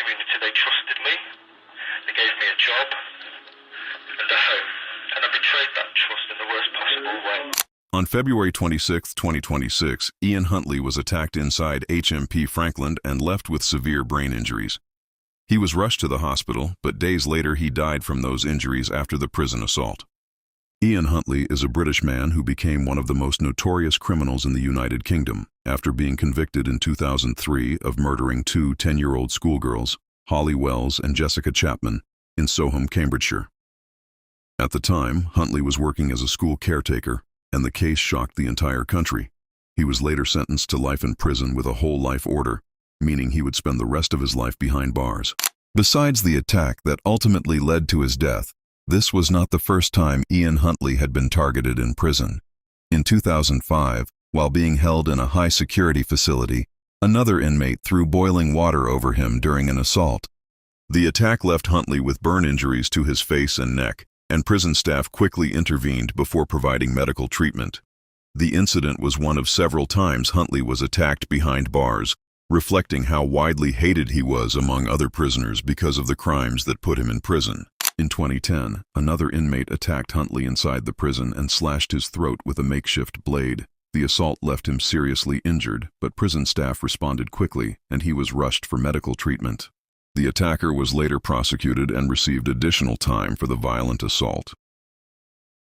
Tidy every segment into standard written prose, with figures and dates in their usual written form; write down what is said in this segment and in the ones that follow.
community. They trusted me, they gave me a job and a home, and I betrayed that trust in the worst possible way. On February 26, 2026, Ian Huntley was attacked inside HMP Franklin and left with severe brain injuries. He was rushed to the hospital, but days later he died from those injuries after the prison assault. Ian Huntley is a British man who became one of the most notorious criminals in the United Kingdom after being convicted in 2003 of murdering two 10-year-old schoolgirls, Holly Wells and Jessica Chapman, in Soham, Cambridgeshire. At the time, Huntley was working as a school caretaker, and the case shocked the entire country. He was later sentenced to life in prison with a whole life order, meaning he would spend the rest of his life behind bars. Besides the attack that ultimately led to his death, this was not the first time Ian Huntley had been targeted in prison. In 2005, while being held in a high-security facility, another inmate threw boiling water over him during an assault. The attack left Huntley with burn injuries to his face and neck, and prison staff quickly intervened before providing medical treatment. The incident was one of several times Huntley was attacked behind bars, reflecting how widely hated he was among other prisoners because of the crimes that put him in prison. In 2010, another inmate attacked Huntley inside the prison and slashed his throat with a makeshift blade. The assault left him seriously injured, but prison staff responded quickly, and he was rushed for medical treatment. The attacker was later prosecuted and received additional time for the violent assault.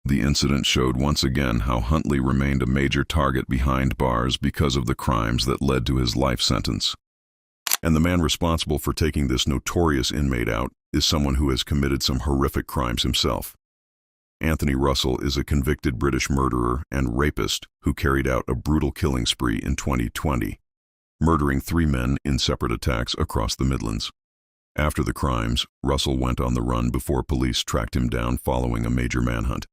The incident showed once again how Huntley remained a major target behind bars because of the crimes that led to his life sentence. And the man responsible for taking this notorious inmate out is someone who has committed some horrific crimes himself. Anthony Russell is a convicted British murderer and rapist who carried out a brutal killing spree in 2020, murdering 3 men in separate attacks across the Midlands. After the crimes, Russell went on the run before police tracked him down following a major manhunt.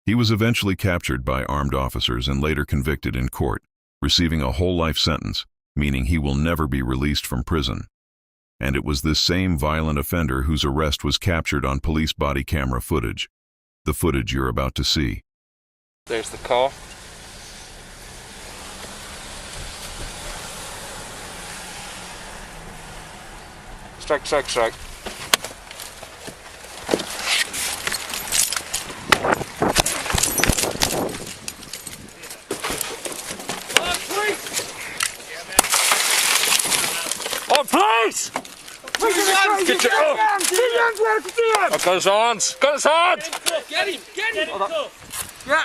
He was eventually captured by armed officers and later convicted in court, receiving a whole life sentence, meaning he will never be released from prison. And it was this same violent offender whose arrest was captured on police body camera footage. The footage you're about to see. There's the car. Strike, strike, strike. Oh, please! Get your I've got his hands! Got his hands! Get him! Get him! Yeah.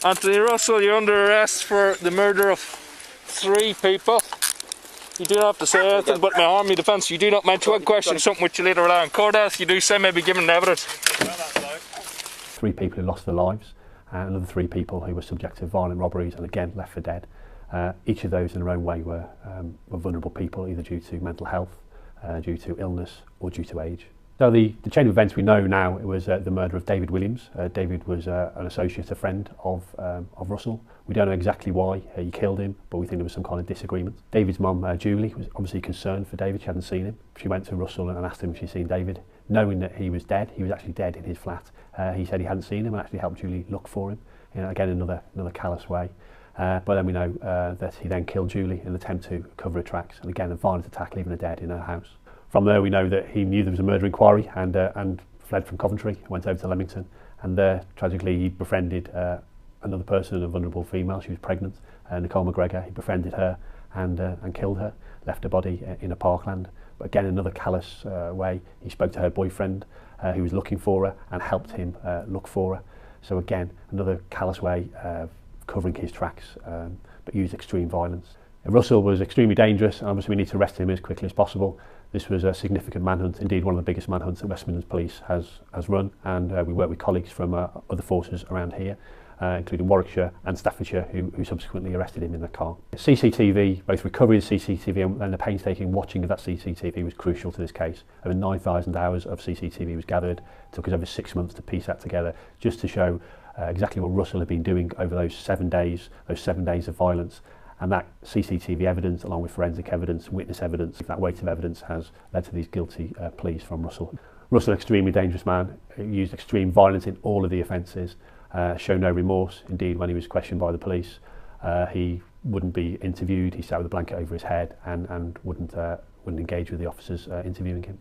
Anthony Russell, you're under arrest for the murder of 3 people. You do not have to say anything but my army defence. You do not mention one question, something which you later rely on court as. You do say maybe given evidence. 3 people who lost their lives, and another 3 people who were subject to violent robberies and again left for dead. Each of those in their own way were vulnerable people, either due to mental health, due to illness or due to age. So the chain of events we know now, it was the murder of David Williams. David was an associate, a friend of Russell. We don't know exactly why he killed him, but we think there was some kind of disagreement. David's mum, Julie, was obviously concerned for David. She hadn't seen him. She went to Russell and asked him if she'd seen David, knowing that he was dead. He was actually dead in his flat. He said he hadn't seen him and actually helped Julie look for him. Again, another callous way. But then we know that he then killed Julie in an attempt to cover her tracks, and again a violent attack, leaving her dead in her house. From there we know that he knew there was a murder inquiry and fled from Coventry, went over to Leamington, and there tragically he befriended another person, a vulnerable female. She was pregnant, Nicole McGregor. He befriended her and killed her, left her body in a parkland. But again, another callous way. He spoke to her boyfriend who was looking for her and helped him look for her. So again, another callous way of covering his tracks, but used extreme violence. Russell was extremely dangerous, and obviously we need to arrest him as quickly as possible. This was a significant manhunt, indeed one of the biggest manhunts that West Midlands Police has run, and we work with colleagues from other forces around here, including Warwickshire and Staffordshire, who subsequently arrested him in the car. CCTV, both recovery of CCTV and the painstaking watching of that CCTV was crucial to this case. Over 9,000 hours of CCTV was gathered. It took us over 6 months to piece that together, just to show exactly what Russell had been doing over those 7 days of violence. And that CCTV evidence, along with forensic evidence, witness evidence, that weight of evidence has led to these guilty pleas from Russell. Russell, an extremely dangerous man, used extreme violence in all of the offences, showed no remorse. Indeed, when he was questioned by the police, he wouldn't be interviewed. He sat with a blanket over his head and wouldn't wouldn't engage with the officers interviewing him.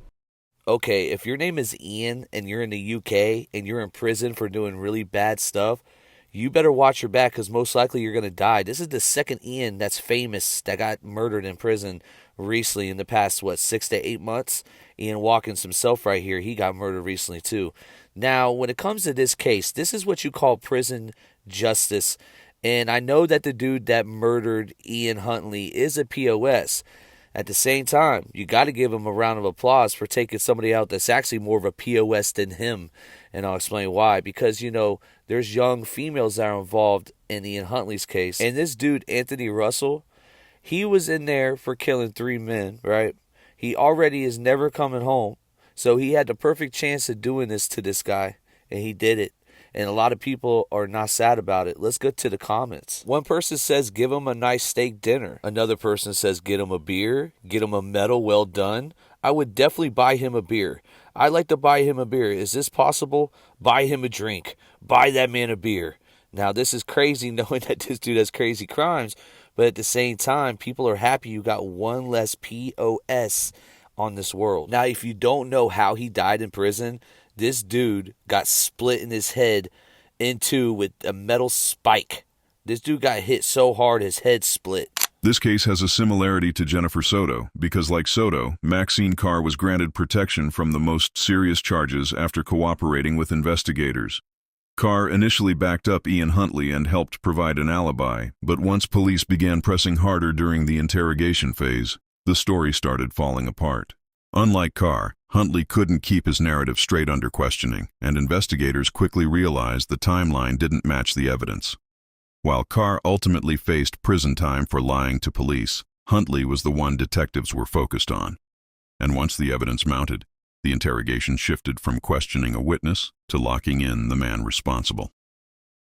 Okay, if your name is Ian and you're in the UK and you're in prison for doing really bad stuff, you better watch your back because most likely you're going to die. This is the second Ian that's famous that got murdered in prison recently in the past, 6 to 8 months? Ian Watkins himself right here, he got murdered recently too. Now, when it comes to this case, this is what you call prison justice. And I know that the dude that murdered Ian Huntley is a POS. At the same time, you got to give him a round of applause for taking somebody out that's actually more of a POS than him. And I'll explain why. Because, there's young females that are involved in Ian Huntley's case. And this dude, Anthony Russell, he was in there for killing 3 men, right? He already is never coming home. So he had the perfect chance of doing this to this guy. And he did it. And a lot of people are not sad about it. Let's get to the comments. One person says, give him a nice steak dinner. Another person says, get him a beer. Get him a medal, well done. I would definitely buy him a beer. I'd like to buy him a beer. Is this possible? Buy him a drink. Buy that man a beer. Now, this is crazy knowing that this dude has crazy crimes. But at the same time, people are happy you got one less POS on this world. Now, if you don't know how he died in prison, this dude got split in his head in two with a metal spike. This dude got hit so hard his head split. This case has a similarity to Jennifer Soto because, like Soto, Maxine Carr was granted protection from the most serious charges after cooperating with investigators. Carr initially backed up Ian Huntley and helped provide an alibi, but once police began pressing harder during the interrogation phase, the story started falling apart. Unlike Carr, Huntley couldn't keep his narrative straight under questioning, and investigators quickly realized the timeline didn't match the evidence. While Carr ultimately faced prison time for lying to police, Huntley was the one detectives were focused on. And once the evidence mounted, the interrogation shifted from questioning a witness to locking in the man responsible.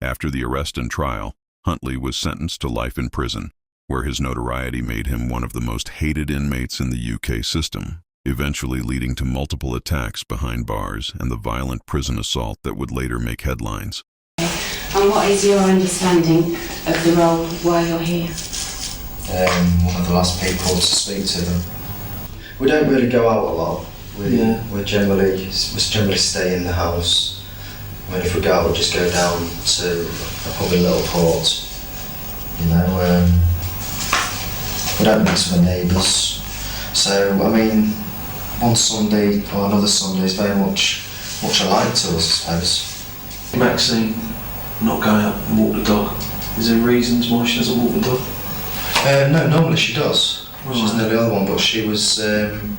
After the arrest and trial, Huntley was sentenced to life in prison, where his notoriety made him one of the most hated inmates in the UK system, eventually leading to multiple attacks behind bars and the violent prison assault that would later make headlines. And what is your understanding of the role while you're here? One of the last people to speak to them. We don't really go out a lot. We generally stay in the house. I mean, if we go out, we'll just go down to a pub in Littleport. We don't mix with the neighbours. So, I mean, one Sunday or another Sunday is very much alike to us, I suppose. Maxine not going out and walk the dog. Is there reasons why she doesn't walk the dog? No, normally she does. Right. She's nearly the other one, but she was doing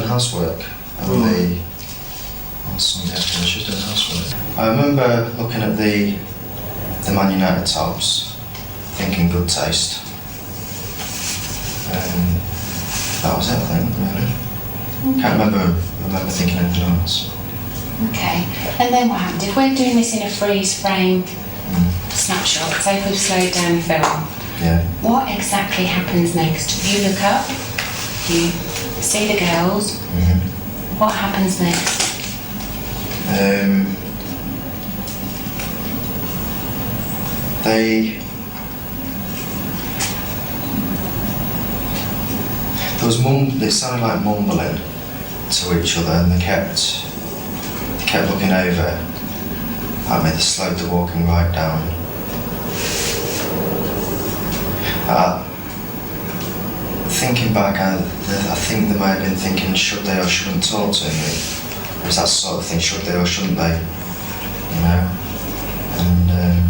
housework on Sunday afternoon. She was doing housework. I remember looking at the Man United tops, thinking good taste. That was it, I think, really. Can't remember thinking anything else. Okay, and then what happened? If we're doing this in a freeze frame snapshot, say if we've slowed down the film, what exactly happens next? You look up, you see the girls, what happens next? It sounded like mumbling to each other, and they kept looking over at me. They slowed the walking right down. Thinking back, I think they might have been thinking, should they or shouldn't talk to me? It was that sort of thing, should they or shouldn't they? And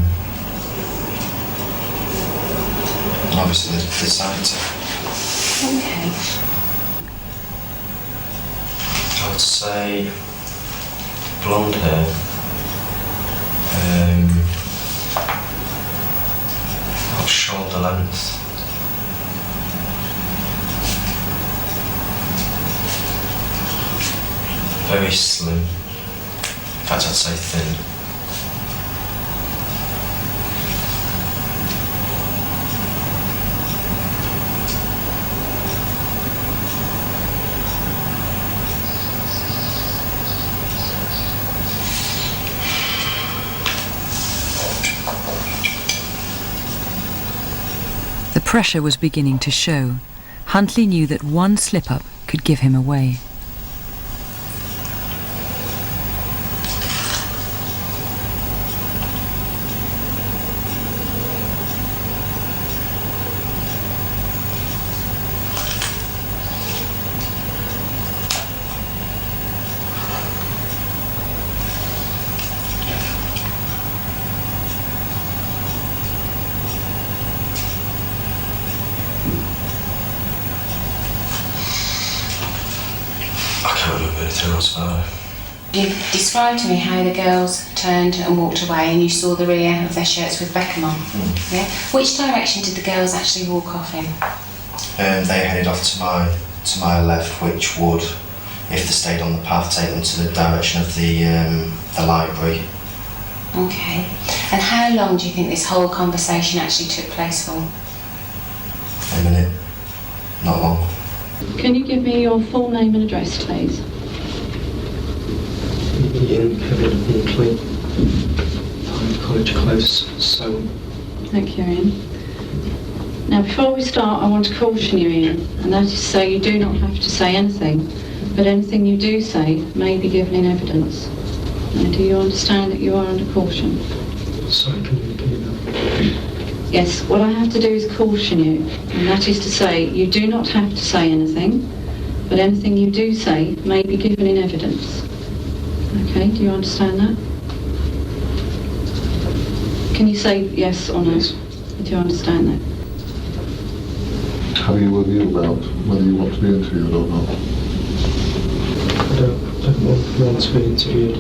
obviously they decided to. Okay. I would say blonde hair, about shoulder length, very slim, in fact I'd say thin. The pressure was beginning to show. Huntley knew that one slip-up could give him away. You described to me how the girls turned and walked away and you saw the rear of their shirts with Beckham on. Yeah? Which direction did the girls actually walk off in? They headed off to my left, which would, if they stayed on the path, take them to the direction of the library. Okay. And how long do you think this whole conversation actually took place for? A minute. Not long. Can you give me your full name and address, please? Ian Huntley, College Close, Soham. Thank you, Ian. Now, before we start, I want to caution you, Ian, and that is to say you do not have to say anything, but anything you do say may be given in evidence. Now, do you understand that you are under caution? Sorry, can you repeat that? Yes, what I have to do is caution you, and that is to say you do not have to say anything, but anything you do say may be given in evidence. Okay, do you understand that? Can you say yes or no? Yes. Do you understand that? Have you revealed about whether you want to be interviewed or not? I don't want to be interviewed.